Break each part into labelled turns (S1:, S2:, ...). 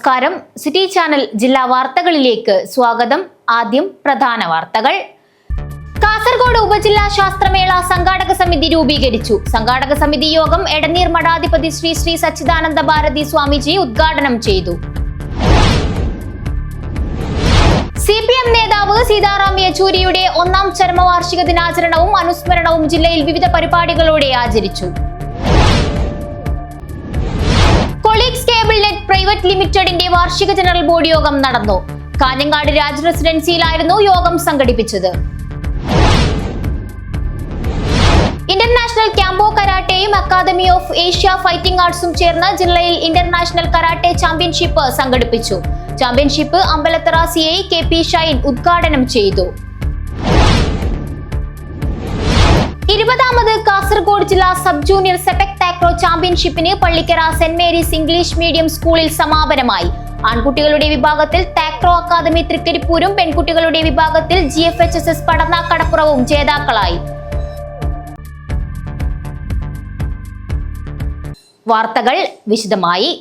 S1: നമസ്കാരം. City channel ജില്ലാ വാർത്തകളിലേക്ക് സ്വാഗതം. ആദ്യം പ്രധാന വാർത്തകൾ. കാസർഗോഡ് ഉപജില്ലാ ശാസ്ത്രമേള സംഘാടക സമിതി രൂപീകരിച്ചു. സംഘാടക സമിതി യോഗം എടനീർ മഠാധിപതി ശ്രീ ശ്രീ സച്ചിദാനന്ദ ഭാരതി സ്വാമിജി ഉദ്ഘാടനം ചെയ്തു. CPM നേതാവ് സീതാറാം യെച്ചൂരിയുടെ ഒന്നാം ചരമവാർഷിക ദിനാചരണവും അനുസ്മരണവും ജില്ലയിൽ വിവിധ പരിപാടികളോടെ ആചരിച്ചു. കൊളീഗ്സ് കേബിൾ നെറ്റ് പ്രൈവറ്റ് ലിമിറ്റഡിന്റെ വാർഷിക ജനറൽ ബോർഡ് യോഗം നടന്നു. കാഞ്ഞങ്ങാട് രാജ് റെസിഡൻസിയിലായിരുന്നു യോഗം സംഘടിപ്പിച്ചത്. ഇന്റർനാഷണൽ ക്യാമ്പോ കരാട്ടെയും അക്കാദമി ഓഫ് ഏഷ്യ ഫൈറ്റിംഗ് ആർട്സും ചേർന്ന് ജില്ലയിൽ ഇന്റർനാഷണൽ കരാട്ടെ ചാമ്പ്യൻഷിപ്പ് സംഘടിപ്പിച്ചു. Championship Ambalathara CI KP Shine ഉദ്ഘാടനം ചെയ്തു. 20ാമത് കാസർഗോഡ് ജില്ലാ സബ് ജൂനിയർ സെപക് താക്രോ ചാമ്പ്യൻഷിപ്പിന് Pallikkara saint Mary's English medium സ്കൂളിൽ സമാപനമായി. ആൺകുട്ടികളുടെ വിഭാഗത്തിൽ താക്രോ അക്കാദമി തൃക്കരിപ്പൂരും പെൺകുട്ടികളുടെ വിഭാഗത്തിൽ GFHSS പടന്ന കടപ്പുറവും ജേതാക്കളായി. വാർത്തകൾ വിശദമായി.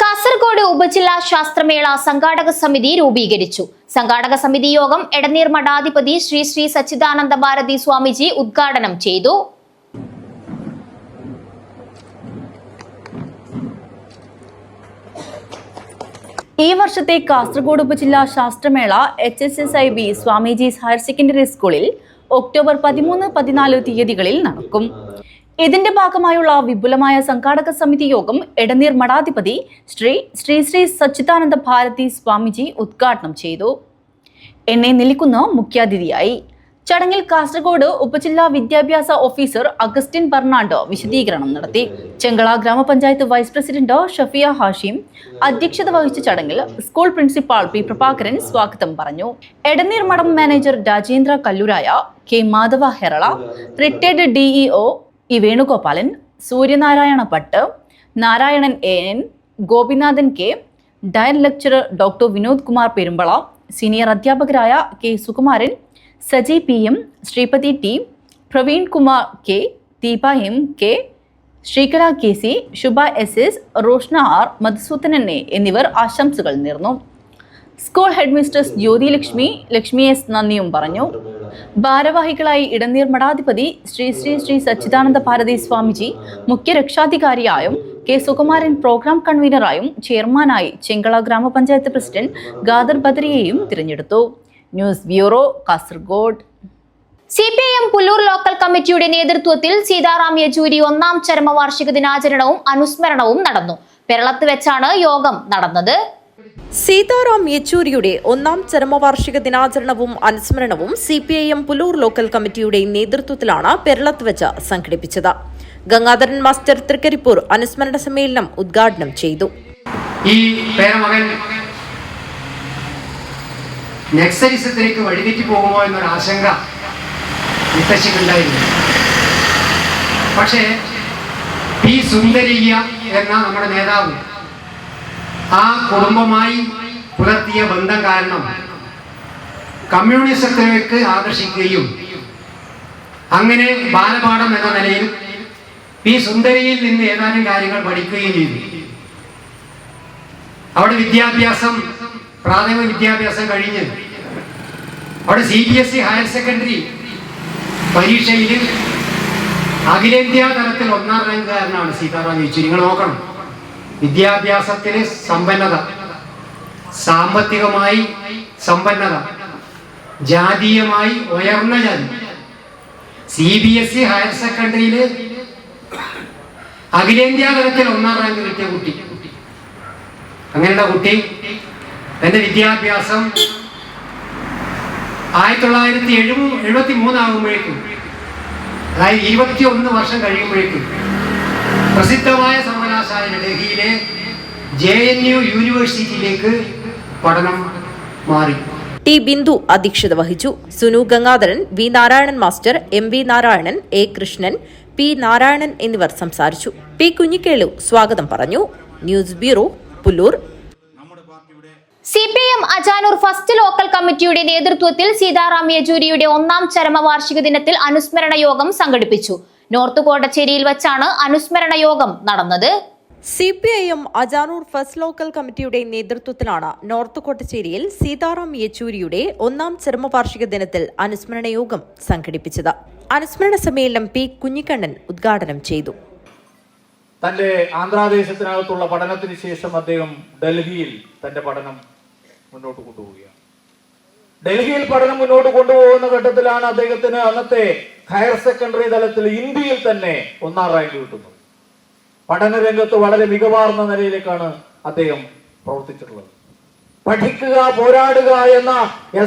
S1: കാസർഗോഡ് ഉപജില്ലാ ശാസ്ത്രമേള സംഘാടക സമിതി രൂപീകരിച്ചു. സംഘാടക സമിതി യോഗം എടനീർ മഠാധിപതി ശ്രീ ശ്രീ സച്ചിദാനന്ദ ഭാരതി സ്വാമിജി ഉദ്ഘാടനം ചെയ്തു.
S2: ഈ വർഷത്തെ കാസർഗോഡ് ഉപജില്ലാ ശാസ്ത്രമേള HSSIB സ്വാമിജീസ് ഹയർ സെക്കൻഡറി സ്കൂളിൽ ഒക്ടോബർ 13-14 തീയതികളിൽ നടക്കും. ഇതിന്റെ ഭാഗമായുള്ള വിപുലമായ സംഘാടക സമിതി യോഗം എടനീർ മഠാധിപതി ശ്രീ ശ്രീ സച്ചിദാനന്ദ ഭാരതി സ്വാമിജി ഉദ്ഘാടനം ചെയ്തു. എന്നെ നിൽക്കുന്ന മുഖ്യാതിഥിയായി. ചടങ്ങിൽ കാസർഗോഡ് ഉപജില്ലാ വിദ്യാഭ്യാസ ഓഫീസർ അഗസ്റ്റിൻ ബർണാണ്ടോ വിശദീകരണം നടത്തി. ചെങ്കള ഗ്രാമപഞ്ചായത്ത് വൈസ് പ്രസിഡന്റ് ഷഫിയ ഹാഷിം അധ്യക്ഷത വഹിച്ച ചടങ്ങിൽ സ്കൂൾ പ്രിൻസിപ്പാൾ P. പ്രഭാകരൻ സ്വാഗതം പറഞ്ഞു. Edneer Mutt manager Rajendra Kallooraya, K. Madhava Herala, retired DEO E. Venugopalan, Suryanarayana Bhat, Narayanan AN, Gopinathan K, DIET lecturer doctor Vinod Kumar Perumbala, senior അധ്യാപകരായ K. Sukumaran, Saji PM, Sreepathi T, Praveen Kumar K, Deepa M K, Sreekala KC, Shubha SS, Roshna R, Madhusoodanan A എന്നിവർ ആശംസകൾ നേർന്നു. School headmistress Jyothi Lakshmi S നന്ദിയും പറഞ്ഞു. ഭാരവാഹികളായി ഇടനീർ മഠാധിപതി ശ്രീ സച്ചിദാനന്ദ ഭാരതി സ്വാമിജി മുഖ്യ രക്ഷാധികാരിയായും K. സുകുമാരൻ പ്രോഗ്രാം കൺവീനറായും ചെയർമാനായി ചെങ്കള ഗ്രാമപഞ്ചായത്ത് പ്രസിഡന്റ് ഖാദർ ബദരിയെയും തിരഞ്ഞെടുത്തു. News bureau, Kasaragod.
S1: CPM Pullur local കമ്മിറ്റിയുടെ നേതൃത്വത്തിൽ സീതാറാം യെച്ചൂരി ഒന്നാം ചരമവാർഷിക ദിനാചരണവും അനുസ്മരണവും നടന്നു. പെരളത്ത് വെച്ചാണ് യോഗം നടന്നത്.
S3: സീതാറാം യെച്ചൂരിയുടെ ഒന്നാം ചരമവാർഷിക ദിനാചരണവും അനുസ്മരണവും CPIM പുല്ലൂർ ലോക്കൽ കമ്മിറ്റിയുടെ നേതൃത്വത്തിലാണ് പെരളത്ത് വെച്ച് സംഘടിപ്പിച്ചത്. ഗംഗാധരൻ മാസ്റ്റർ തൃക്കരിപ്പൂർ അനുസ്മരണ സമ്മേളനം ഉദ്ഘാടനം ചെയ്തു.
S4: ഈ പേരമകൻ നക്സലിസത്തിലേക്ക് വഴിതെറ്റി പോകുമോ എന്നൊരു ആശങ്ക മുത്തശ്ശിക്കുണ്ടായിരുന്നു. പക്ഷേ P. സുന്ദരിയ എന്ന നമ്മുടെ നേതാവ് ആ കുടുംബമായി പുലർത്തിയ ബന്ധം കാരണം കമ്മ്യൂണിസത്തിലേക്ക് ആകർഷിക്കുകയും അങ്ങനെ ബാലപാഠം എന്ന നിലയിൽ P. സുന്ദരിയിൽ നിന്ന് ഏതാനും കാര്യങ്ങൾ പഠിക്കുകയും ചെയ്തു. അവിടെ പ്രാഥമിക വിദ്യാഭ്യാസം കഴിഞ്ഞ് അവിടെ CBSE ഹയർ സെക്കൻഡറി പരീക്ഷയിൽ അഖിലേന്ത്യാ തലത്തിൽ 1ാം റാങ്കുകാരനാണ് സീതാറാം യെച്ചൂരി. നിങ്ങൾ നോക്കണം, വിദ്യാഭ്യാസത്തിന് സമ്പന്നത, സാമ്പത്തികമായി സമ്പന്നത, ജാതീയമായി ഉയർന്ന ജാതി. CBSE ഹയർ സെക്കൻഡറിയില് അഖിലേന്ത്യാ തലത്തിൽ 1ാം റാങ്ക് കിട്ടിയ കുട്ടി. അങ്ങനെയുള്ള കുട്ടി തന്റെ വിദ്യാഭ്യാസം 1973 ആകുമ്പോഴേക്കും, അതായത് 21 വർഷം കഴിയുമ്പോഴേക്കും പ്രസിദ്ധമായ സർവകലാശാല ഡൽഹിയിലെ JNU യൂണിവേഴ്സിറ്റിയിലേക്ക് പഠനം മാറി.
S3: T. ബിന്ദു അധ്യക്ഷത വഹിച്ചു. Sunu Gangadharan, V. Narayanan master, MV Narayanan, A. Krishnan, P. Narayanan എന്നിവർ സംസാരിച്ചു. P. കുഞ്ഞിക്കേളു സ്വാഗതം പറഞ്ഞു. News bureau, Pullur.
S1: CPM Ajanur first local കമ്മിറ്റിയുടെ നേതൃത്വത്തിൽ സീതാറാം യെച്ചൂരിയുടെ ഒന്നാം ചരമവാർഷിക ദിനത്തിൽ അനുസ്മരണ യോഗം സംഘടിപ്പിച്ചു. നോർത്ത് കോട്ടച്ചേരിയിൽ വെച്ചാണ് അനുസ്മരണ യോഗം നടന്നത്.
S3: CPIM അജാനൂർ ഫസ്റ്റ് ലോക്കൽ കമ്മിറ്റിയുടെ നേതൃത്വത്തിലാണ് നോർത്ത് കോട്ടച്ചേരിയിൽ സീതാറാം യെച്ചൂരിയുടെ 1ാം ചരമവാർഷിക ദിനത്തിൽ അനുസ്മരണ യോഗം സംഘടിപ്പിച്ചത്. അനുസ്മരണ സമ്മേളനം പി കുഞ്ഞിക്കണ്ണൻ ഉദ്ഘാടനം ചെയ്തു.
S5: തന്റെ ആന്ധ്രാദേശത്തിനകത്തുള്ള പഠനത്തിന് ശേഷം അദ്ദേഹം ഡൽഹിയിൽ തന്റെ പഠനം മുന്നോട്ട് കൊണ്ടുപോവുകയാണ്. ഡൽഹിയിൽ പഠനം മുന്നോട്ട് കൊണ്ടുപോകുന്ന ഘട്ടത്തിലാണ് അദ്ദേഹത്തിന് അന്നത്തെ ഹയർ സെക്കൻഡറി തലത്തിൽ ഇന്ത്യയിൽ തന്നെ 1ാം റാങ്ക് കിട്ടുന്നത്. പഠനരംഗത്ത് വളരെ മികവാർന്ന നിലയിലേക്കാണ് അദ്ദേഹം പ്രവർത്തിച്ചിട്ടുള്ളത്. പഠിക്കുക, പോരാടുക എന്ന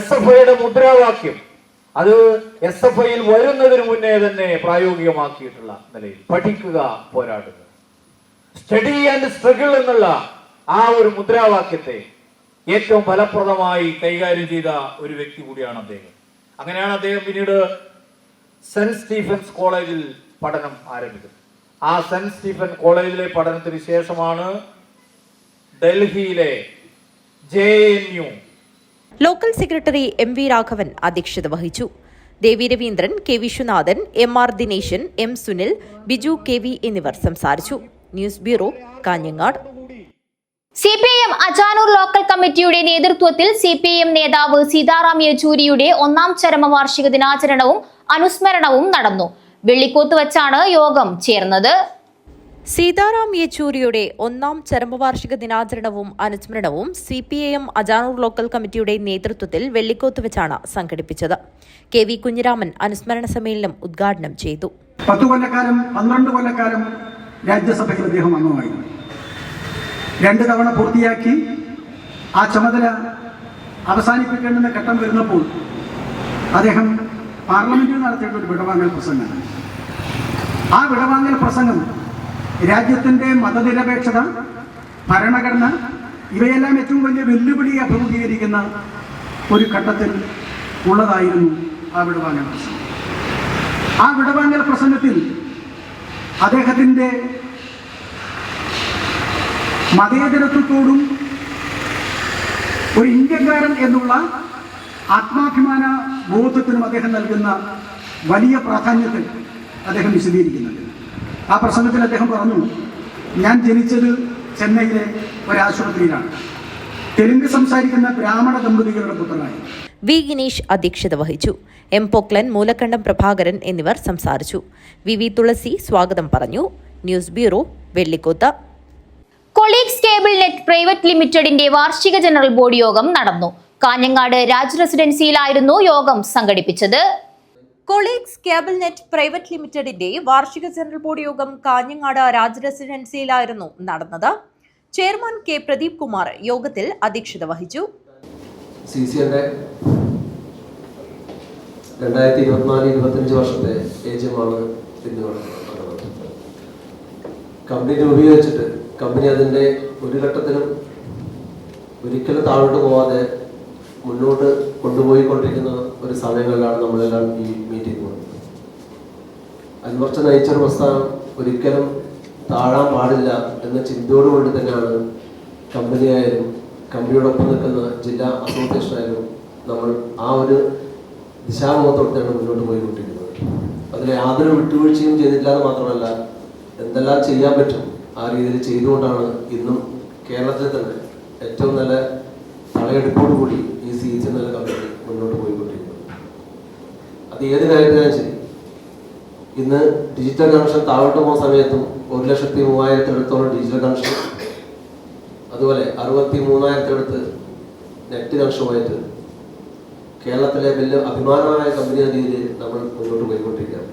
S5: SFIയുടെ മുദ്രാവാക്യം അത് SFIയിൽ വരുന്നതിന് മുന്നേ തന്നെ പ്രായോഗികമാക്കിയിട്ടുള്ള നിലയിൽ പഠിക്കുക, പോരാടുക, സ്റ്റഡി ആൻഡ് സ്ട്രഗിൾ എന്നുള്ള ആ ഒരു മുദ്രാവാക്യത്തെ ഏറ്റവും ഫലപ്രദമായി കൈകാര്യം ചെയ്ത ഒരു വ്യക്തി കൂടിയാണ് അദ്ദേഹം. അങ്ങനെയാണ് അദ്ദേഹം പിന്നീട് സെന്റ് സ്റ്റീഫൻസ് കോളേജിൽ പഠനം ആരംഭിച്ചത്. ആ സെന്റ് സ്റ്റീഫൻ കോളേജിലെ പഠനത്തിന് ശേഷമാണ് ഡൽഹിയിലെ JNU.
S3: Local secretary MV Raghavan അധ്യക്ഷത വഹിച്ചു. ദേവി Raveendran, K Viswanathan, MR Dineshan, M Sunil, Biju KV എന്നിവർ സംസാരിച്ചു. News bureau, Kanhangad.
S1: CPIM Ajanur local കമ്മിറ്റിയുടെ നേതൃത്വത്തിൽ CPIM നേതാവ് സീതാറാം യെച്ചൂരിയുടെ 1ാം ചരമവാർഷിക ദിനാചരണവും അനുസ്മരണവും നടന്നു. വെള്ളിക്കോത്ത് വച്ചാണ് യോഗം ചേർന്നത്.
S3: സീതാറാം യെച്ചൂരിയുടെ 1ാം ചരമവാർഷിക ദിനാചരണവും അനുസ്മരണവും CPIM അജാനൂർ ലോക്കൽ കമ്മിറ്റിയുടെ നേതൃത്വത്തിൽ വെള്ളിക്കോത്ത് വെച്ചാണ് സംഘടിപ്പിച്ചത്. KV കുഞ്ഞിരാമൻ അനുസ്മരണ സമ്മേളനം ഉദ്ഘാടനം ചെയ്തു.
S6: 10 കൊല്ലക്കാലം 12 കൊല്ലക്കാലം രാജ്യസഭയിൽ അദ്ദേഹം അംഗമായിരുന്നു. 2 തവണ പൂർത്തിയാക്കി ആ ചുമതല അവസാനിപ്പിക്കേണ്ടുന്ന ഘട്ടം വരുന്നപ്പോൾ അദ്ദേഹം പാർലമെന്റിൽ നടത്തിയിട്ട് ഒരു വിടവാങ്ങൽ പ്രസംഗമാണ്. ആ വിടവാങ്ങൽ പ്രസംഗം രാജ്യത്തിൻ്റെ മതനിരപേക്ഷത, ഭരണഘടന ഇവയെല്ലാം ഏറ്റവും വലിയ വെല്ലുവിളി അഭിമുഖീകരിക്കുന്ന ഒരു ഘട്ടത്തിൽ ഉള്ളതായിരുന്നു ആ വിടവാങ്ങൽ പ്രസംഗം. ആ വിടവാങ്ങൽ പ്രസംഗത്തിൽ അദ്ദേഹത്തിൻ്റെ മതേതരത്വത്തോടും ഒരു ഇന്ത്യക്കാരൻ എന്നുള്ള ആത്മാഭിമാന ബോധത്തിനും അദ്ദേഹം നൽകുന്ന വലിയ പ്രാധാന്യത്തിൽ അദ്ദേഹം വിശദീകരിക്കുന്നുണ്ട്. ആ പ്രസംഗത്തിൽ അദ്ദേഹം പറഞ്ഞു, ഞാൻ ജനിച്ചത് ചെന്നൈയിലെ ഒരാശുപത്രിയിലാണ്. തെലുങ്ക് സംസാരിക്കുന്ന ബ്രാഹ്മണ ദമ്പതികളുടെ പുത്രനായി.
S3: V ഗിനീഷ് അധ്യക്ഷത വഹിച്ചു. M പൊക്ലൻ, മൂലക്കണ്ടം പ്രഭാകരൻ എന്നിവർ സംസാരിച്ചു. VV തുളസി സ്വാഗതം പറഞ്ഞു. News bureau, Vellikoth.
S1: Colleagues cable net private ലിമിറ്റഡിന്റെ വാർഷിക ജനറൽ ബോഡി യോഗം നടന്നു. കാഞ്ഞങ്ങാട് രാജ് റെസിഡൻസിയിലായിരുന്നു യോഗം സംഘടിപ്പിച്ചത്.
S3: കൊളീഗ്സ് കേബിൾ നെറ്റ് പ്രൈവറ്റ് ലിമിറ്റഡിന്റെ വാർഷിക ജനറൽ ബോഡി യോഗം കാഞ്ഞങ്ങാട് രാജ് റെസിഡൻസിയിലായിരുന്നു നടന്നത്. ചെയർമാൻ K പ്രദീപ് കുമാർ യോഗത്തിൽ അധ്യക്ഷത വഹിച്ചു.
S7: CCLന്റെ 2024-25 വർഷത്തെ ഏജമാണ് ഇന്ന് കമ്പനി രൂപീകരിച്ചിട്ട് കമ്പനി അതിൻ്റെ ഒരു ഘട്ടത്തിലും ഒരിക്കലും താഴോട്ട് പോവാതെ മുന്നോട്ട് കൊണ്ടുപോയിക്കൊണ്ടിരിക്കുന്ന ഒരു സമയങ്ങളിലാണ് നമ്മളെല്ലാം ഈ മീറ്റിംഗ് പോകുന്നത്. അൻവർച്ച നയിച്ചൊരു പ്രസ്ഥാനം ഒരിക്കലും താഴാൻ പാടില്ല എന്ന ചിന്തയോടുകൂടി തന്നെയാണ് കമ്പനിയായാലും കമ്പനിയോടൊപ്പം നിൽക്കുന്ന ജില്ലാ അസോസിയേഷനായാലും നമ്മൾ ആ ഒരു ദിശാബോധത്തോടെയാണ് മുന്നോട്ട് പോയിക്കൊണ്ടിരിക്കുന്നത്. അതിൽ യാതൊരു വിട്ടുവീഴ്ചയും ചെയ്തിട്ടില്ല എന്ന് മാത്രമല്ല, എന്തെല്ലാം ചെയ്യാൻ പറ്റും ആ രീതിയിൽ ചെയ്തുകൊണ്ടാണ് ഇന്നും കേരളത്തിൽ തന്നെ ഏറ്റവും നല്ല തലയെടുപ്പോടുകൂടി ഈ CCL കമ്പനി മുന്നോട്ട് പോയിക്കൊണ്ടിരിക്കുന്നത്. അത് ഏത് കാര്യത്തിലും ശരി. ഇന്ന് ഡിജിറ്റൽ കണക്ഷൻ താഴോട്ട് പോകുന്ന സമയത്തും 1,03,000 അടുത്തോളം ഡിജിറ്റൽ കണക്ഷൻ, അതുപോലെ 63,000 അടുത്ത് നെറ്റ് കണക്ഷനുമായിട്ട് കേരളത്തിലെ വലിയ അഭിമാനമായ കമ്പനി എന്ന രീതിയിൽ നമ്മൾ മുന്നോട്ട് പോയിക്കൊണ്ടിരിക്കുകയാണ്.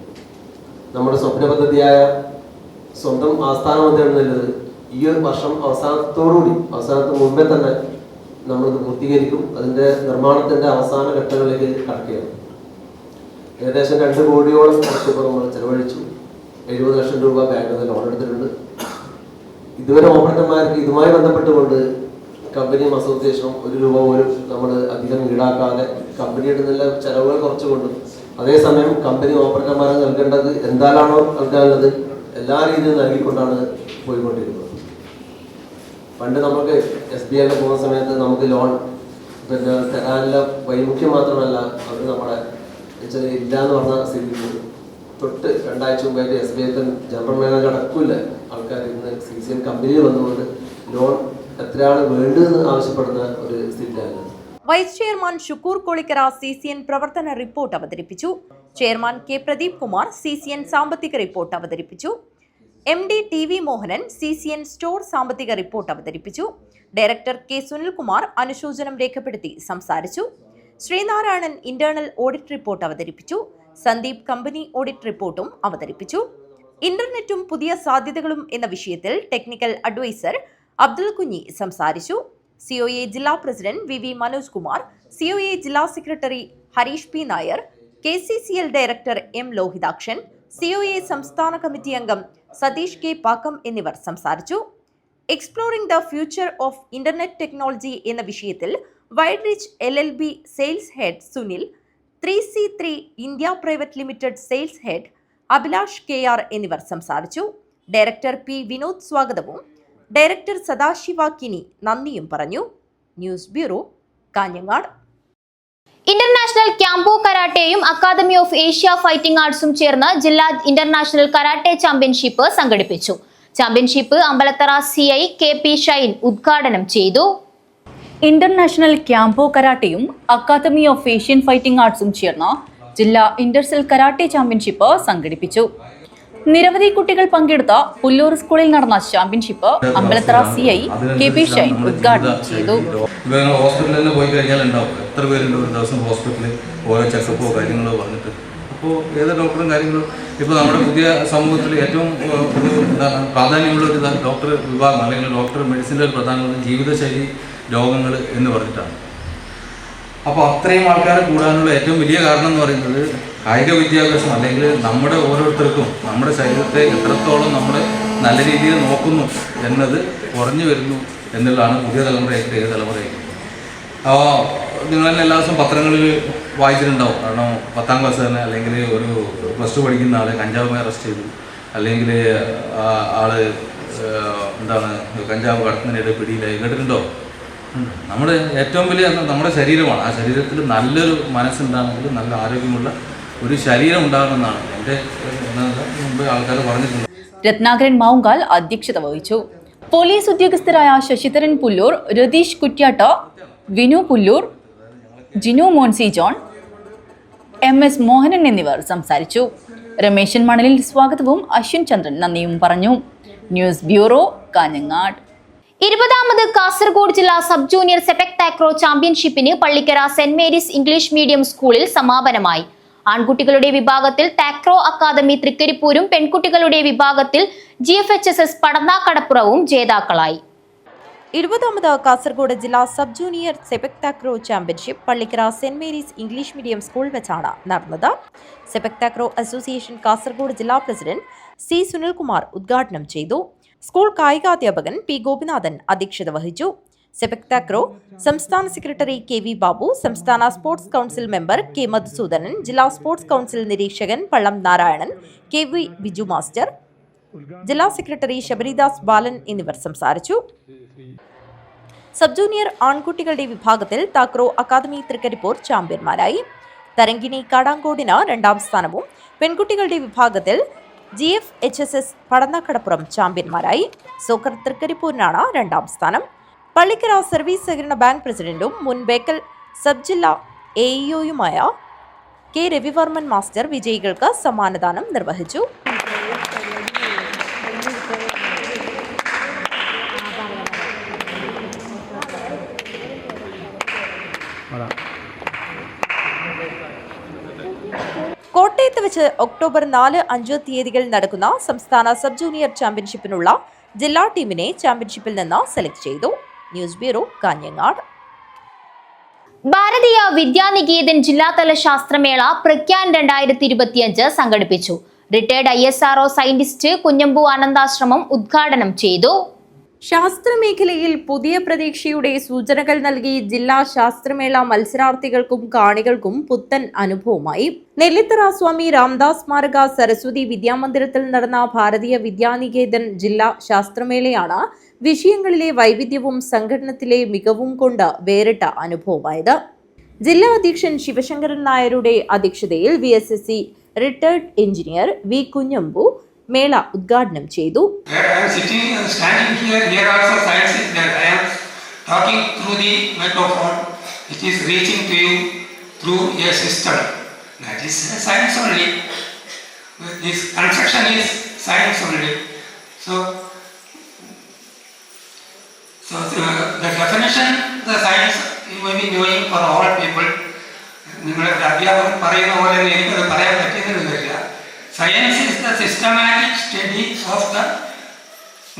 S7: നമ്മുടെ സ്വപ്ന പദ്ധതിയായ സ്വന്തം ആസ്ഥാനം എന്നുള്ളത് ഈ ഒരു വർഷം അവസാനത്തിന് മുമ്പേ തന്നെ നമ്മളിത് പൂർത്തീകരിക്കും. അതിൻ്റെ നിർമ്മാണത്തിൻ്റെ അവസാന ഘട്ടങ്ങളിലേക്ക് കടക്കുകയാണ്. ഏകദേശം 2 കോടിയോളം ഇപ്പോൾ നമ്മൾ ചെലവഴിച്ചു. 70 ലക്ഷം രൂപ ബാങ്കിൽ നിന്ന് ലോൺ എടുത്തിട്ടുണ്ട്. ഇതുവരെ ഓപ്പറേറ്റർമാർക്ക് ഇതുമായി ബന്ധപ്പെട്ടുകൊണ്ട് കമ്പനിയും അസോസിയേഷനും 1 രൂപ പോലും നമ്മൾ അധികം ഈടാക്കാതെ കമ്പനിയുടെ നല്ല ചെലവുകൾ കുറച്ചുകൊണ്ടും അതേസമയം കമ്പനി ഓപ്പറേറ്റർമാർക്ക് നൽകേണ്ടത് എന്താണോ നൽകാനുള്ളത് എല്ലാ രീതിയിലും നൽകിക്കൊണ്ടാണ് പോയിക്കൊണ്ടിരിക്കുന്നത്. പണ്ട് നമുക്ക് SBIയിൽ പോകുന്ന സമയത്ത് നമുക്ക് ലോൺ തരാനുള്ള വൈമുഖ്യം മാത്രമല്ല, അവർ നമ്മളെ ഇല്ല എന്ന് പറഞ്ഞ സ്ഥിതി തൊട്ട് 2 ആഴ്ച മുമ്പായിട്ട് SBI ജനറൽ മാനേജർ അടക്കൂല ആൾക്കാർ ഇന്ന് CCN കമ്പനിയിൽ വന്നുകൊണ്ട് ലോൺ എത്രയാണ് വേണ്ടതെന്ന് ആവശ്യപ്പെടുന്ന ഒരു സ്ഥിതിയാണ്.
S3: Vice chairman Shukkoor Kolikkara CCN പ്രവർത്തന റിപ്പോർട്ട് അവതരിപ്പിച്ചു. Chairman K Pradeep Kumar CCN സാമ്പത്തിക റിപ്പോർട്ട് അവതരിപ്പിച്ചു. MD TV Mohanan CCN store സാമ്പത്തിക റിപ്പോർട്ട് അവതരിപ്പിച്ചു. ഡയറക്ടർ K സുനിൽകുമാർ അനുശോചനം രേഖപ്പെടുത്തി സംസാരിച്ചു. ശ്രീനാരായണൻ ഇന്റേണൽ ഓഡിറ്റ് റിപ്പോർട്ട് അവതരിപ്പിച്ചു. സന്ദീപ് കമ്പനി ഓഡിറ്റ് റിപ്പോർട്ടും അവതരിപ്പിച്ചു. ഇന്റർനെറ്റും പുതിയ സാധ്യതകളും എന്ന വിഷയത്തിൽ ടെക്നിക്കൽ അഡ്വൈസർ അബ്ദുൽ കുഞ്ഞി സംസാരിച്ചു. COA ജില്ലാ president VV Manoj Kumar, COA ജില്ലാ secretary Harish P Nair, KCCL director M Lohithakshan, COA സംസ്ഥാന കമ്മിറ്റി അംഗം സതീഷ് K പാക്കം എന്നിവർ സംസാരിച്ചു. Exploring the future of internet technology എന്ന വിഷയത്തിൽ wide rich LLB sales head Sunil, 3C3 India private limited sales head Abhilash KR എന്നിവർ സംസാരിച്ചു. ഡയറക്ടർ P വിനോദ് സ്വാഗതവും ഡയറക്ടർ സദാശിവ കിനി നന്ദിയും പറഞ്ഞു. News bureau, Kanhangad.
S1: ഇന്റർനാഷണൽ ക്യാമ്പോ കരാട്ടെയും അക്കാദമി ഓഫ് ഏഷ്യ ഫൈറ്റിംഗ് ആർട്സും ചേർന്ന് ജില്ലാ ഇന്റർനാഷണൽ കരാട്ടെ ചാമ്പ്യൻഷിപ്പ് സംഘടിപ്പിച്ചു. Championship Ambalathara CI KP Shine ഉദ്ഘാടനം ചെയ്തു.
S2: ഇന്റർനാഷണൽ ക്യാമ്പോ കരാട്ടെയും അക്കാദമി ഓഫ് ഏഷ്യൻ ഫൈറ്റിംഗ് ആർട്സും ചേർന്ന് ജില്ലാ ഇന്റർസെൽ കരാട്ടെ ചാമ്പ്യൻഷിപ്പ് സംഘടിപ്പിച്ചു. നിരവധി കുട്ടികൾ പങ്കെടുത്ത പുല്ലൂർ സ്കൂളിൽ നടന്ന championship Ambalathara CI KP Shine ഉദ്ഘാടനം ചെയ്തു.
S8: ഹോസ്പിറ്റലിൽ പോയി കഴിഞ്ഞാൽ ഉണ്ടാവും എത്ര പേരുണ്ട് ഒരു ദിവസം ഹോസ്പിറ്റലിൽ ഓരോ ചെക്കപ്പോ കാര്യങ്ങളോ പറഞ്ഞിട്ട്. അപ്പോൾ ഏത് ഡോക്ടറും കാര്യങ്ങളും ഇപ്പോൾ നമ്മുടെ പുതിയ സമൂഹത്തിൽ ഏറ്റവും ഒരു എന്താണ് പ്രാധാന്യമുള്ള ഒരു ഡോക്ടർ വിഭാഗം അല്ലെങ്കിൽ ഡോക്ടർ മെഡിസിൻ്റെ ഒരു പ്രധാനപ്പെട്ട ജീവിതശൈലി രോഗങ്ങൾ എന്ന് പറഞ്ഞിട്ടാണ്. അപ്പോൾ അത്രയും ആൾക്കാരെ കൂടാനുള്ള ഏറ്റവും വലിയ കാരണം എന്ന് പറയുന്നത് കായിക വിദ്യാഭ്യാസം അല്ലെങ്കിൽ നമ്മുടെ ഓരോരുത്തർക്കും നമ്മുടെ ശരീരത്തെ എത്രത്തോളം നമ്മൾ നല്ല രീതിയിൽ നോക്കുന്നു എന്നത് കുറഞ്ഞു വരുന്നു എന്നുള്ളതാണ് പുതിയ തലമുറയായിട്ട് ഏത് തലമുറയായിട്ട്. നിങ്ങളെല്ലാം എല്ലാ ദിവസവും പത്രങ്ങളിൽ വായിച്ചിട്ടുണ്ടാവും. കാരണം 10ാം ക്ലാസ് തന്നെ അല്ലെങ്കിൽ ഒരു +2 പഠിക്കുന്ന ആളെ കഞ്ചാവുമായി അറസ്റ്റ് ചെയ്തു, അല്ലെങ്കിൽ ആള് എന്താണ് കഞ്ചാവ് കടത്തുന്നതിനിടെ പിടിയിലായി. കേട്ടിട്ടുണ്ടോ? നമ്മുടെ ഏറ്റവും വലിയ നമ്മുടെ ശരീരമാണ്. ആ ശരീരത്തിൽ നല്ലൊരു മനസ്സുണ്ടാണെങ്കിൽ നല്ല ആരോഗ്യമുള്ള ഒരു ശരീരം ഉണ്ടാകണമെന്നാണ് എൻ്റെ മുമ്പ് ആൾക്കാർ പറഞ്ഞിട്ടുണ്ട്.
S2: രത്നാകരൻ മാവുങ്കാൽ അധ്യക്ഷത വഹിച്ചു. പോലീസ് ഉദ്യോഗസ്ഥരായ ശശിധരൻ പുല്ലൂർ, രതീഷ് കുറ്റ്യാട്ട, വിനു പുല്ലൂർ, ജിനു മോൻസി ജോൺ, MS മോഹനൻ എന്നിവർ സംസാരിച്ചു. രമേശൻ മണലിൽ സ്വാഗതവും അശ്വിൻ ചന്ദ്രൻ നന്ദിയും പറഞ്ഞു. News bureau, Kanhangad.
S1: 20ാമത് കാസർഗോഡ് ജില്ലാ സബ് ജൂനിയർ സെപക് താക്രോ ചാമ്പ്യൻഷിപ്പിന് Pallikkara saint Mary's English medium സ്കൂളിൽ സമാപനമായി. ആൺകുട്ടികളുടെ വിഭാഗത്തിൽ താക്രോ അക്കാദമി തൃക്കരിപ്പൂരും പെൺകുട്ടികളുടെ വിഭാഗത്തിൽ GFHSS പടന്നാക്കടപ്പുറവും ജേതാക്കളായി.
S3: 20ാമത് കാസർഗോഡ് ജില്ലാ sub junior sepak takraw championship Pallikkara saint Mary's English medium school വെച്ചാണ് നടന്നത്. സെപക് താക്രോ അസോസിയേഷൻ കാസർഗോഡ് ജില്ലാ പ്രസിഡന്റ് C സുനിൽകുമാർ ഉദ്ഘാടനം ചെയ്തു. സ്കൂൾ കായികാധ്യാപകൻ P ഗോപിനാഥൻ അധ്യക്ഷത വഹിച്ചു. സെപക് താക്രോ സംസ്ഥാന സെക്രട്ടറി KV ബാബു, സംസ്ഥാന sports council member K Madhusoodanan, ജില്ലാ സ്പോർട്സ് കൗൺസിൽ നിരീക്ഷകൻ പള്ളം നാരായണൻ, KV ബിജു മാസ്റ്റർ, ജില്ലാ സെക്രട്ടറി ശബരിദാസ് ബാലൻ എന്നിവർ സംസാരിച്ചു. സബ് ജൂനിയർ ആൺകുട്ടികളുടെ വിഭാഗത്തിൽ താക്രോ അക്കാദമി തൃക്കരിപ്പൂർ ചാമ്പ്യന്മാരായി. തരങ്കിണി കാടാങ്കോടിന് 2ാം സ്ഥാനവും പെൺകുട്ടികളുടെ വിഭാഗത്തിൽ GFHSS പടന്നക്കടപ്പുറം ചാമ്പ്യന്മാരായി. സോക്കർ തൃക്കരിപ്പൂരിനാണ് 2ാം സ്ഥാനം. പള്ളിക്കര സർവീസ് സഹകരണ ബാങ്ക് പ്രസിഡന്റും മുൻ ബേക്കൽ സബ് ജില്ലാ AEOയുമായ K രവിവർമ്മൻ മാസ്റ്റർ വിജയികൾക്ക് സമ്മാനദാനം നിർവഹിച്ചു. കോട്ടയത്ത് വെച്ച് ഒക്ടോബർ 4, 5 തീയതികളിൽ നടക്കുന്ന സംസ്ഥാന സബ് ജൂനിയർ ചാമ്പ്യൻഷിപ്പിനുള്ള ജില്ലാ ടീമിനെ ചാമ്പ്യൻഷിപ്പിൽ നിന്ന് സെലക്ട് ചെയ്തു. News bureau, Kanhangad.
S1: ഭാരതീയ വിദ്യാനികേതൻ ജില്ലാതല ശാസ്ത്രമേള പ്രഖ്യാൻ 2025 സംഘടിപ്പിച്ചു. Retired ISRO scientist Kunhambu Anandashramam ഉദ്ഘാടനം ചെയ്തു.
S3: ശാസ്ത്രമേഖലയിൽ പുതിയ പ്രതീക്ഷയുടെ സൂചനകൾ നൽകി ജില്ലാ ശാസ്ത്രമേള മത്സരാർത്ഥികൾക്കും കാണികൾക്കും പുത്തൻ അനുഭവമായി. നെല്ലിത്തറ സ്വാമി രാംദാസ് സ്മാരക സരസ്വതി വിദ്യാമന്ദിരത്തിൽ നടന്ന ഭാരതീയ വിദ്യാനികേതൻ ജില്ലാ ശാസ്ത്രമേളയാണ് വിഷയങ്ങളിലെ വൈവിധ്യവും സംഘടനത്തിലെ മികവും കൊണ്ട് വേറിട്ട അനുഭവമായത്. ജില്ലാ അധ്യക്ഷൻ ശിവശങ്കരൻ നായരുടെ അധ്യക്ഷതയിൽ VSSC retired engineer V Kunhambu മേള ഉദ്ഘാടനം ചെയ്തു.
S4: Standing here also science is there. I am talking through the microphone. It is reaching to you through a system. That is science only. This construction is science only. So the definition, the science you may be knowing for all people. നിങ്ങളുടെ അധ്യാപകൻ പറയുന്ന പോലെ എനിക്കത് പറയാൻ പറ്റുന്നില്ല. Science is the systematic study of the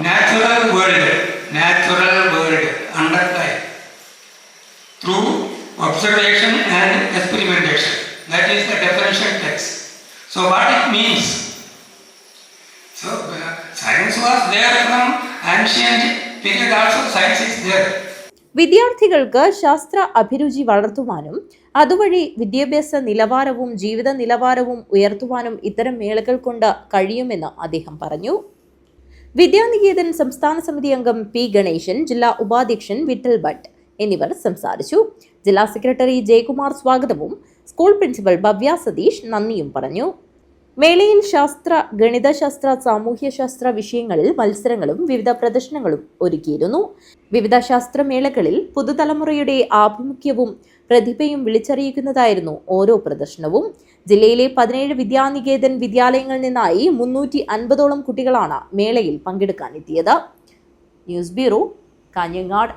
S4: natural world, underlying through observation and experimentation. That is the definition text. So what it means? So science was there from ancient period also. Science is there.
S3: വിദ്യാർത്ഥികൾക്ക് ശാസ്ത്ര അഭിരുചി വളർത്തുവാനും അതുവഴി വിദ്യാഭ്യാസ നിലവാരവും ജീവിത നിലവാരവും ഉയർത്തുവാനും ഇത്തരം മേളകൾ കൊണ്ട് കഴിയുമെന്ന് അദ്ദേഹം പറഞ്ഞു. വിദ്യാനികേതൻ സംസ്ഥാന സമിതി അംഗം പി ഗണേശൻ, ജില്ലാ ഉപാധ്യക്ഷൻ വിട്ടൽ ഭട്ട് എന്നിവർ സംസാരിച്ചു. ജില്ലാ സെക്രട്ടറി ജയകുമാർ സ്വാഗതവും സ്കൂൾ പ്രിൻസിപ്പൽ ഭവ്യ സതീഷ് നന്ദിയും പറഞ്ഞു. മേളയിൽ ശാസ്ത്ര, ഗണിതശാസ്ത്ര, സാമൂഹ്യശാസ്ത്ര വിഷയങ്ങളിൽ മത്സരങ്ങളും വിവിധ പ്രദർശനങ്ങളും ഒരുക്കിയിരുന്നു. വിവിധ ശാസ്ത്രമേളകളിൽ പുതുതലമുറയുടെ ആഭിമുഖ്യവും പ്രതിഭയും വിളിച്ചറിയിക്കുന്നതായിരുന്നു ഓരോ പ്രദർശനവും. ജില്ലയിലെ 17 വിദ്യാനികേതൻ വിദ്യാലയങ്ങളിൽ നിന്നായി 350ഓളം കുട്ടികളാണ് മേളയിൽ പങ്കെടുക്കാനെത്തിയത്. News bureau, Kanhangad.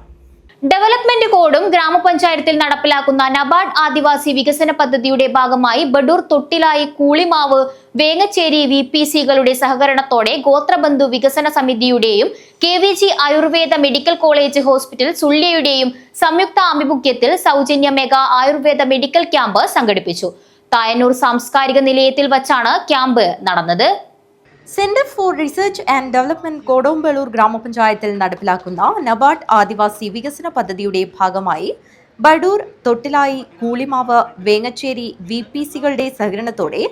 S1: ഡെവലപ്മെന്റ് കോഡും ഗ്രാമപഞ്ചായത്തിൽ നടപ്പിലാക്കുന്ന നബാർഡ് ആദിവാസി വികസന പദ്ധതിയുടെ ഭാഗമായി ബഡൂർ, തൊട്ടിലായി, കൂളിമാവ്, വേങ്ങച്ചേരി VPCകളുടെ സഹകരണത്തോടെ ഗോത്രബന്ധു വികസന സമിതിയുടെയും KVG Ayurveda medical college hospital സുള്ളിയുടെയും സംയുക്ത ആഭിമുഖ്യത്തിൽ സൗജന്യ മെഗാ ആയുർവേദ മെഡിക്കൽ ക്യാമ്പ് സംഘടിപ്പിച്ചു. തായന്നൂർ സാംസ്കാരിക നിലയത്തിൽ വച്ചാണ് ക്യാമ്പ് നടന്നത്.
S3: Centre for research and development Kodombelur ഗ്രാമപഞ്ചായത്തിൽ നടപ്പിലാക്കുന്ന നബാർഡ് ആദിവാസി വികസന പദ്ധതിയുടെ ഭാഗമായി ബഡൂർ, തൊട്ടിലായി, കൂളിമാവ്, വേങ്ങച്ചേരി VPCകളുടെ സഹകരണത്തോടെ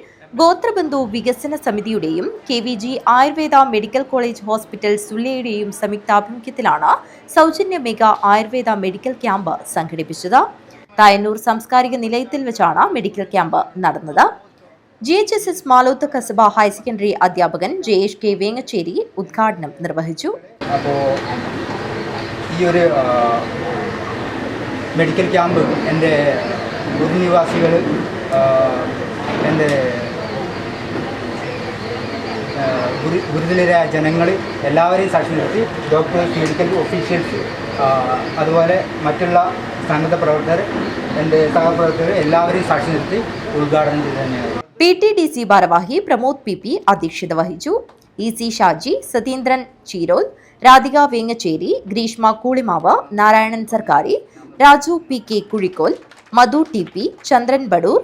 S3: ഗോത്രബന്ധു വികസന സമിതിയുടെയും KVG Ayurveda medical college hospital സുള്ളിയുടെയും സംയുക്താഭിമുഖ്യത്തിലാണ് സൗജന്യ മെഗാ ആയുർവേദ മെഡിക്കൽ ക്യാമ്പ് സംഘടിപ്പിച്ചത്. തായന്നൂർ സാംസ്കാരിക നിലയത്തിൽ വെച്ചാണ് മെഡിക്കൽ ക്യാമ്പ് നടന്നത്. GHSS Maloth Kasaba higher secondary അധ്യാപകൻ JHK വേങ്ങച്ചേരി ഉദ്ഘാടനം നിർവഹിച്ചു.
S9: അപ്പോൾ ഈ ഒരു മെഡിക്കൽ ക്യാമ്പ് എൻ്റെ പൊതുനിവാസികൾ, എൻ്റെ ഗുരുതരായ ജനങ്ങൾ എല്ലാവരെയും സാക്ഷി നിർത്തി ഡോക്ടേഴ്സ്, മെഡിക്കൽ ഒഫീഷ്യൽസ്, അതുപോലെ മറ്റുള്ള സന്നദ്ധ പ്രവർത്തകർ, എൻ്റെ സഹപ്രവർത്തകർ എല്ലാവരെയും സാക്ഷി നിർത്തി ഉദ്ഘാടനം ചെയ്ത് തന്നെയാണ്.
S3: PTDC ഭാരവാഹി പ്രമോദ് PP അധ്യക്ഷത വഹിച്ചു. EC ഷാജി, സതീന്ദ്രൻ ചീരോൽ, രാധിക വേങ്ങച്ചേരി, ഗ്രീഷ്മ കൂളിമാവ്, നാരായണൻ സർക്കാരി, രാജു PK കുഴിക്കോൽ, മധു TP, ചന്ദ്രൻ ബഡൂർ,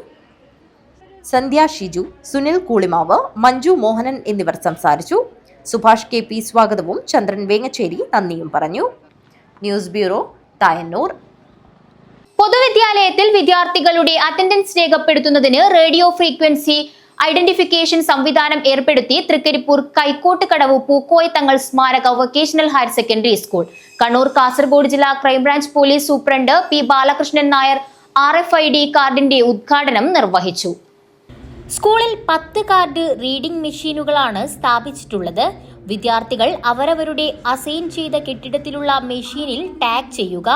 S3: സന്ധ്യ ഷിജു, സുനിൽ കൂളിമാവ്, മഞ്ജു മോഹനൻ എന്നിവർ സംസാരിച്ചു. സുഭാഷ് KP സ്വാഗതവും ചന്ദ്രൻ വേങ്ങച്ചേരി നന്ദിയും പറഞ്ഞു. News bureau, Thayannur.
S1: പൊതുവിദ്യാലയത്തിൽ വിദ്യാർത്ഥികളുടെ അറ്റൻഡൻസ് രേഖപ്പെടുത്തുന്നതിന് റേഡിയോ ഫ്രീക്വൻസി ഐഡന്റിഫിക്കേഷൻ സംവിധാനം ഏർപ്പെടുത്തി തൃക്കരിപ്പൂർ കൈക്കോട്ടുകടവ് പൂക്കോയ തങ്ങൾ സ്മാരക vocational higher secondary school. Kannur, Kasaragod ജില്ലാ crime branch police superintendent P Balakrishnan Nair RFID കാർഡിന്റെ ഉദ്ഘാടനം നിർവഹിച്ചു. സ്കൂളിൽ 10 കാർഡ് റീഡിംഗ് മെഷീനുകളാണ് സ്ഥാപിച്ചിട്ടുള്ളത്. വിദ്യാർത്ഥികൾ അവരവരുടെ അസൈൻ ചെയ്ത കെട്ടിടത്തിലുള്ള മെഷീനിൽ ടാഗ് ചെയ്യുക.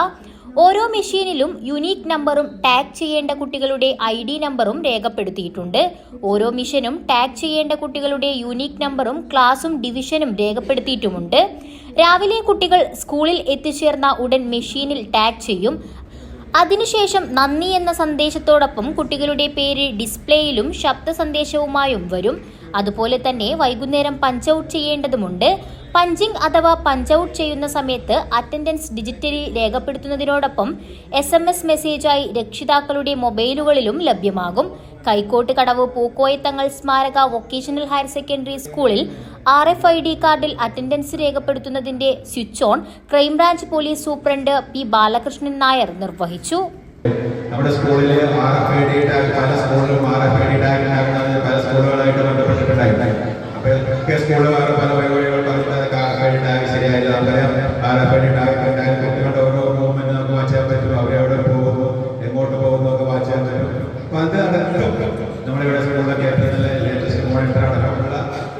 S1: ഓരോ മെഷീനിലും യുണീക്ക് നമ്പറും ടാഗ് ചെയ്യേണ്ട കുട്ടികളുടെ ID നമ്പറും രേഖപ്പെടുത്തിയിട്ടുണ്ട്. ഓരോ മിഷനും ടാഗ് ചെയ്യേണ്ട കുട്ടികളുടെ യുണീക്ക് നമ്പറും ക്ലാസും ഡിവിഷനും രേഖപ്പെടുത്തിയിട്ടുമുണ്ട്. രാവിലെ കുട്ടികൾ സ്കൂളിൽ എത്തിച്ചേർന്ന ഉടൻ മെഷീനിൽ ടാഗ് ചെയ്യും. അതിനുശേഷം നന്ദി എന്ന സന്ദേശത്തോടൊപ്പം കുട്ടികളുടെ പേര് ഡിസ്പ്ലേയിലും ശബ്ദ സന്ദേശവുമായും വരും. അതുപോലെ തന്നെ വൈകുന്നേരം പഞ്ച് ഔട്ട് ചെയ്യേണ്ടതുമുണ്ട്. പഞ്ചിങ് അഥവാ പഞ്ച് ഔട്ട് ചെയ്യുന്ന സമയത്ത് അറ്റൻഡൻസ് ഡിജിറ്റലി രേഖപ്പെടുത്തുന്നതിനോടൊപ്പം SMS മെസ്സേജായി രക്ഷിതാക്കളുടെ മൊബൈലുകളിലും ലഭ്യമാകും. കൈക്കോട്ട് കടവ് പൂക്കോയ തങ്ങൾ സ്മാരക വൊക്കേഷണൽ ഹയർ സെക്കൻഡറി സ്കൂളിൽ RFID കാർഡിൽ അറ്റൻഡൻസ് രേഖപ്പെടുത്തുന്നതിന്റെ switch on crime branch police superintendent P Balakrishnan Nair നിർവഹിച്ചു.
S10: നമ്മുടെ സ്കൂളിൽ RFID ടാഗ് പല സ്കൂളിലും RFID ടാഗ് പല സ്കൂളുകളായിട്ട് ബന്ധപ്പെട്ടിട്ടുണ്ടായിരുന്നു. അപ്പോൾ സ്കൂളുകാർ പല വഴികൾ RFID ടാഗ് ശരിയായില്ല. RFID ടാഗ് കുട്ടികളുടെ ഓരോ മൂവ്മെന്റ് നമുക്ക് വാച്ച് ചെയ്യാൻ പറ്റും. അവരെവിടെ പോകുന്നു, എങ്ങോട്ട് പോകുന്നു ഒക്കെ വാച്ച് ചെയ്യാൻ പറ്റും. അപ്പോൾ അത് നമ്മളിവിടെ സ്കൂളിലൊക്കെ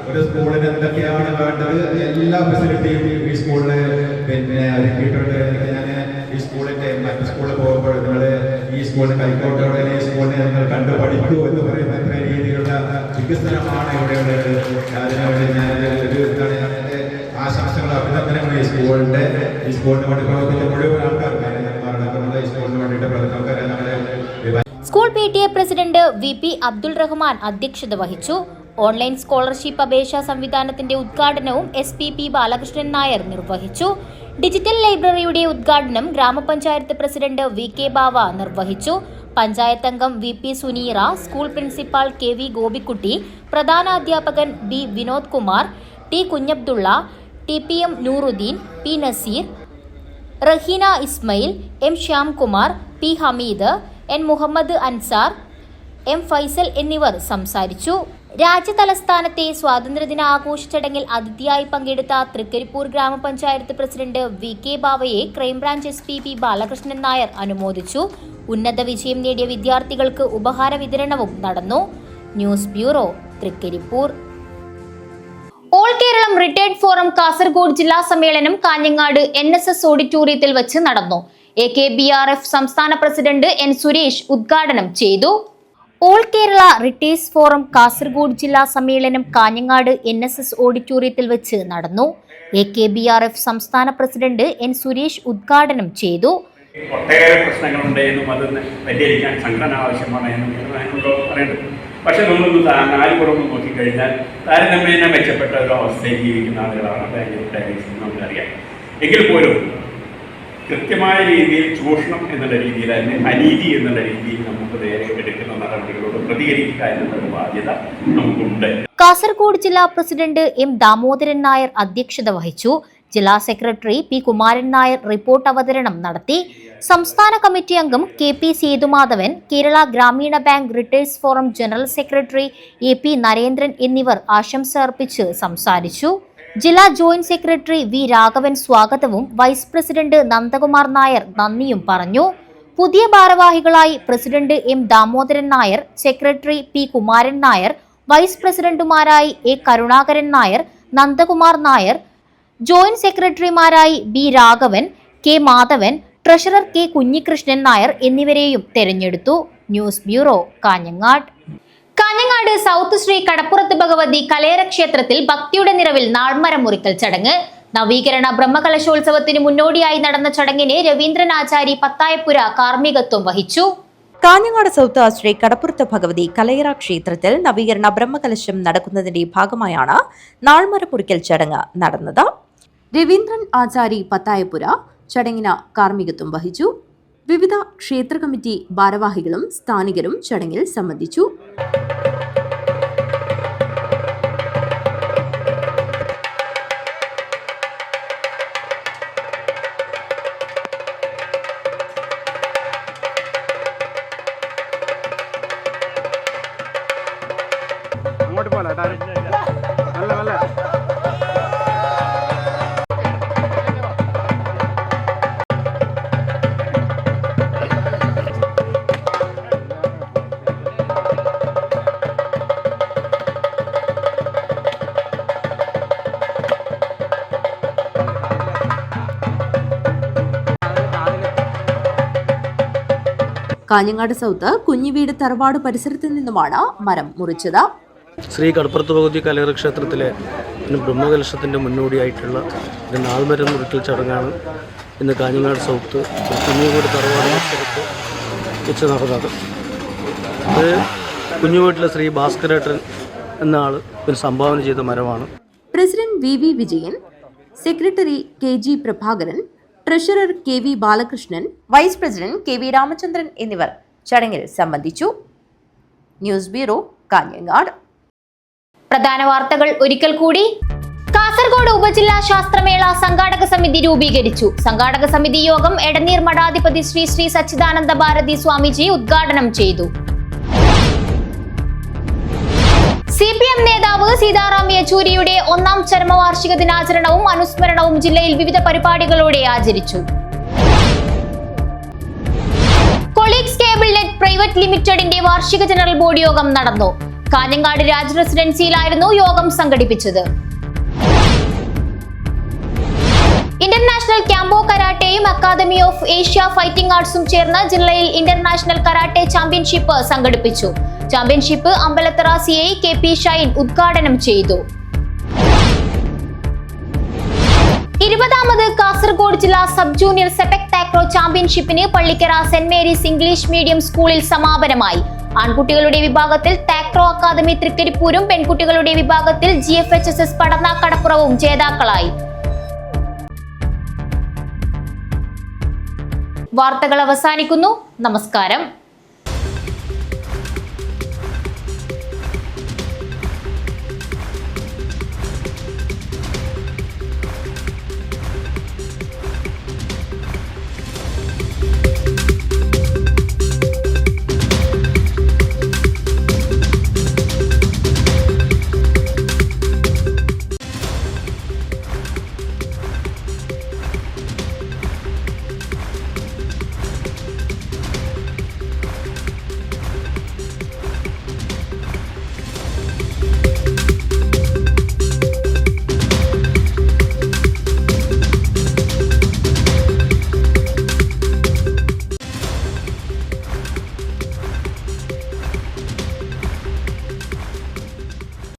S10: ഒരു സ്കൂളിന് എന്തൊക്കെയാണ് വേണ്ടത് എല്ലാ ഫെസിലിറ്റിയും ഈ സ്കൂളിൽ പിന്നെ ഒരുക്കിയിട്ടുണ്ട്. ഞാൻ ഈ സ്കൂളിൻ്റെ മറ്റു സ്കൂളിൽ പോകുമ്പോൾ നിങ്ങൾ ഈ സ്കൂളിന് കൈക്കോട്ടോടെ ഈ സ്കൂളിനെ നിങ്ങൾ കണ്ടു പഠിക്കൂ എന്ന് പറയുന്ന എത്ര രീതിയിലുള്ള വികസനമാണ് ഇവിടെയുള്ളത്. അതിനുവേണ്ടി ഞാൻ എൻ്റെ ആശംസകൾ അഭിനന്ദനങ്ങൾ ഈ സ്കൂളിന് വേണ്ടി പ്രവർത്തിച്ച മുഴുവൻ ആൾക്കാർക്ക് ഈ സ്കൂളിന് വേണ്ടിയിട്ട് പ്രവർത്തകരെ
S1: school PTA president VP Abdul Rahman അധ്യക്ഷത വഹിച്ചു. ഓൺലൈൻ സ്കോളർഷിപ്പ് അപേക്ഷാ സംവിധാനത്തിന്റെ ഉദ്ഘാടനവും SPP ബാലകൃഷ്ണൻ നായർ നിർവഹിച്ചു. ഡിജിറ്റൽ ലൈബ്രറിയുടെ ഉദ്ഘാടനം ഗ്രാമപഞ്ചായത്ത് പ്രസിഡന്റ് VK ബാവ നിർവഹിച്ചു. പഞ്ചായത്ത് അംഗം VP Suneera, school principal KV Gopikutty, പ്രധാനാധ്യാപകൻ B Vinod Kumar, T Kunhabdulla, TPM Nooruddeen, P Naseer, Raheena Ismail, M Shyamkumar, P Hameed, N Muhammad Ansar, M Faisal എന്നിവർ സംസാരിച്ചു. രാജ്യതലസ്ഥാനത്തെ സ്വാതന്ത്ര്യദിന ആഘോഷ ചടങ്ങിൽ അതിഥിയായി പങ്കെടുത്ത തൃക്കരിപ്പൂർ ഗ്രാമപഞ്ചായത്ത് പ്രസിഡന്റ് VK ബാവയെ ക്രൈംബ്രാഞ്ച് SPP ബാലകൃഷ്ണൻ നായർ അനുമോദിച്ചു. ഉന്നത വിജയം നേടിയ വിദ്യാർത്ഥികൾക്ക് ഉപഹാര വിതരണവും നടന്നു. News bureau, Trikaripur. All Kerala retired forum Kasaragod ജില്ലാ സമ്മേളനം കാഞ്ഞങ്ങാട് NSS ഓഡിറ്റോറിയത്തിൽ വച്ച് നടന്നു. AKBRF സംസ്ഥാന പ്രസിഡന്റ് N സുരേഷ് ഉദ്ഘാടനം ചെയ്തു. All Kerala retires forum Kasaragod ജില്ലാ സമ്മേളനം കാഞ്ഞങ്ങാട് NSS ഓഡിറ്റോറിയത്തിൽ വെച്ച് നടന്നു. AKBRF സംസ്ഥാന പ്രസിഡന്റ് N സുരേഷ് ഉദ്ഘാടനം ചെയ്തു.
S11: ഒട്ടേറെ പ്രശ്നങ്ങളുണ്ടെന്നും അതൊന്ന് പരിഹരിക്കാൻ സംഘടന ആവശ്യമാണ് എന്നും പറയുന്നത്. പക്ഷെ നമ്മളൊന്ന് നാലുപുറമൊന്ന് നോക്കിക്കഴിഞ്ഞാൽ താരതമ്യേന മെച്ചപ്പെട്ട ഒരു അവസ്ഥയിൽ ജീവിക്കുന്ന ആളുകളാണ് ബാങ്ക് റിട്ടയറീസ് നമുക്കറിയാം. എങ്കിൽ പോലും കൃത്യമായ രീതിയിൽ ചൂഷണം എന്നുള്ള രീതിയിൽ തന്നെ അനീതി എന്നുള്ള രീതിയിൽ നമുക്ക് നേരെ എടുക്കുന്ന നടപടികളോട് പ്രതികരിക്കുക എന്നുള്ള ബാധ്യത നമുക്കുണ്ട്.
S1: കാസർഗോഡ് ജില്ലാ പ്രസിഡന്റ് M ദാമോദരൻ നായർ അധ്യക്ഷത വഹിച്ചു. ജില്ലാ secretary P Kumaran Nair report അവതരണം നടത്തി. സംസ്ഥാന കമ്മിറ്റി അംഗം KP സേതുമാധവൻ, കേരള ഗ്രാമീണ bank retires forum general secretary AP Narendran എന്നിവർ ആശംസ അർപ്പിച്ച് സംസാരിച്ചു. ജില്ലാ ജോയിന്റ് സെക്രട്ടറി V രാഘവൻ സ്വാഗതവും വൈസ് പ്രസിഡന്റ് നന്ദകുമാർ നായർ നന്ദിയും പറഞ്ഞു. പുതിയ ഭാരവാഹികളായി president M Damodaran Nair, secretary P Kumaran Nair, vice പ്രസിഡന്റുമാരായി A കരുണാകരൻ നായർ, നന്ദകുമാർ നായർ, ജോയിന്റ് സെക്രട്ടറിമാരായി B Raghavan, K Madhavan, treasurer K Kunhikrishnan Nair എന്നിവരെയും തെരഞ്ഞെടുത്തു. News bureau, Kanhangad. Kanhangad south Sree കടപ്പുറത്ത് ഭഗവതി കലേര ക്ഷേത്രത്തിൽ ഭക്തിയുടെ നിറവിൽ നാൾമരം മുറിക്കൽ ചടങ്ങ്. നവീകരണ ബ്രഹ്മകലശോത്സവത്തിന് മുന്നോടിയായി നടന്ന ചടങ്ങിന് രവീന്ദ്രൻ ആചാരി പത്തായപ്പുര കാർമ്മികത്വം വഹിച്ചു.
S3: കാഞ്ഞങ്ങാട് സൗത്ത് ശ്രീ കടപ്പുറത്ത് ഭഗവതി കലയറ ക്ഷേത്രത്തിൽ നവീകരണ ബ്രഹ്മകലശം നടക്കുന്നതിന്റെ ഭാഗമായാണ് നാൾമരം മുറിക്കൽ ചടങ്ങ് നടന്നത്. രവീന്ദ്രൻ ആചാരി പത്തായപ്പുര ചടങ്ങിന് കാർമ്മികത്വം വഹിച്ചു. വിവിധ ക്ഷേത്ര കമ്മിറ്റി ഭാരവാഹികളും സ്ഥാനികരും ചടങ്ങിൽ സംബന്ധിച്ചു. കാഞ്ഞങ്ങാട് സൗത്ത് കുഞ്ഞിവീട് തറവാട് പരിസരത്ത് നിന്നുമാണ് മരം മുറിച്ചത്.
S12: ശ്രീ കടപ്പുറത്ത് ഭഗവതി കലയറ ക്ഷേത്രത്തിലെ ബ്രഹ്മകലശത്തിൻ്റെ മുന്നോടിയായിട്ടുള്ള ഒരു നാൾമരം മുറിക്കൽ ചടങ്ങാണ് ഇന്ന് കാഞ്ഞങ്ങാട് സൗത്ത് കുഞ്ഞിവീട് തറവാട് പരിസരത്ത് വെച്ച് നടന്നത്. ഇത് കുഞ്ഞുവീട്ടിലെ ശ്രീ ഭാസ്കരേട്ടൻ എന്ന ആൾ ഒരു സംഭാവന ചെയ്ത മരമാണ്.
S3: President VV Vijayan, secretary KG Prabhakaran, treasurer KV Balakrishnan, vice president KV Ramachandran എന്നിവർ ചടങ്ങിൽ സംബന്ധിച്ചു. News bureau, Kanhangad.
S1: പ്രധാന വാർത്തകൾ ഒരിക്കൽ കൂടി. കാസർഗോഡ് ഉപജില്ലാ ശാസ്ത്രമേള സംഘാടക സമിതി രൂപീകരിച്ചു. സംഘാടക സമിതി യോഗം എടനീർ മഠാധിപതി ശ്രീ ശ്രീ സച്ചിദാനന്ദ ഭാരതി സ്വാമിജി ഉദ്ഘാടനം ചെയ്തു. CPM നേതാവ് സീതാറാം യെച്ചൂരിയുടെ 1ാം ചരമവാർഷിക ദിനാചരണവും അനുസ്മരണവും ജില്ലയിൽ വിവിധ പരിപാടികളോടെ ആചരിച്ചു. കൊളീഗ്സ് കേബിൾ നെറ്റ് പ്രൈവറ്റ് ലിമിറ്റഡിന്റെ വാർഷിക ജനറൽ ബോഡി യോഗം നടന്നു. കാഞ്ഞങ്ങാട് രാജ് റെസിഡൻസിയിലായിരുന്നു യോഗം സംഘടിപ്പിച്ചത്. ഇന്റർനാഷണൽ ക്യാമ്പോ കരാട്ടെയും അക്കാദമി ഓഫ് ഏഷ്യ ഫൈറ്റിംഗ് ആർട്സും ചേർന്ന് ജില്ലയിൽ ഇന്റർനാഷണൽ കരാട്ടെ ചാമ്പ്യൻഷിപ്പ് സംഘടിപ്പിച്ചു. Championship Ambalathara CI KP Shine ഉദ്ഘാടനം ചെയ്തു. 20ാമത് കാസർഗോഡ് ജില്ലാ സബ് ജൂനിയർ സെപക് താക്രോ ചാമ്പ്യൻഷിപ്പിന് Pallikkara saint Mary's English medium സ്കൂളിൽ സമാപനമായി. ആൺകുട്ടികളുടെ വിഭാഗത്തിൽ താക്രോ അക്കാദമി തൃക്കരിപ്പൂരും പെൺകുട്ടികളുടെ വിഭാഗത്തിൽ GFHSS പടന്ന കടപ്പുറവും ജേതാക്കളായി. വാർത്തകൾ അവസാനിക്കുന്നു. നമസ്കാരം.